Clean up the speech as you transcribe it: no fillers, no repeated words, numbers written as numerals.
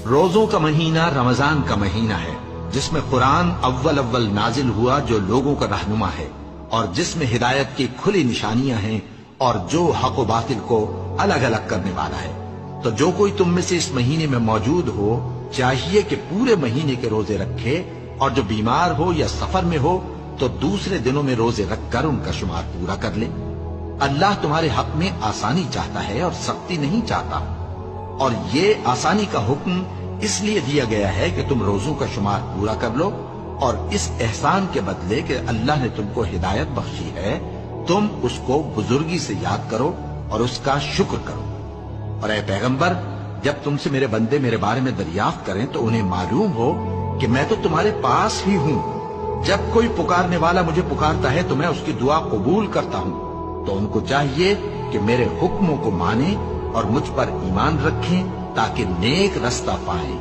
روزوں کا مہینہ رمضان کا مہینہ ہے، جس میں قرآن اول اول نازل ہوا، جو لوگوں کا رہنما ہے اور جس میں ہدایت کی کھلی نشانیاں ہیں اور جو حق و باطل کو الگ الگ کرنے والا ہے۔ تو جو کوئی تم میں سے اس مہینے میں موجود ہو چاہیے کہ پورے مہینے کے روزے رکھے، اور جو بیمار ہو یا سفر میں ہو تو دوسرے دنوں میں روزے رکھ کر ان کا شمار پورا کر لے۔ اللہ تمہارے حق میں آسانی چاہتا ہے اور سختی نہیں چاہتا، اور یہ آسانی کا حکم اس لیے دیا گیا ہے کہ تم روزوں کا شمار پورا کر لو، اور اس احسان کے بدلے کہ اللہ نے تم کو ہدایت بخشی ہے تم اس کو بزرگی سے یاد کرو اور اس کا شکر کرو۔ اور اے پیغمبر، جب تم سے میرے بندے میرے بارے میں دریافت کریں تو انہیں معلوم ہو کہ میں تو تمہارے پاس ہی ہوں۔ جب کوئی پکارنے والا مجھے پکارتا ہے تو میں اس کی دعا قبول کرتا ہوں۔ تو ان کو چاہیے کہ میرے حکموں کو مانیں اور مجھ پر ایمان رکھیں تاکہ نیک رستہ پائیں۔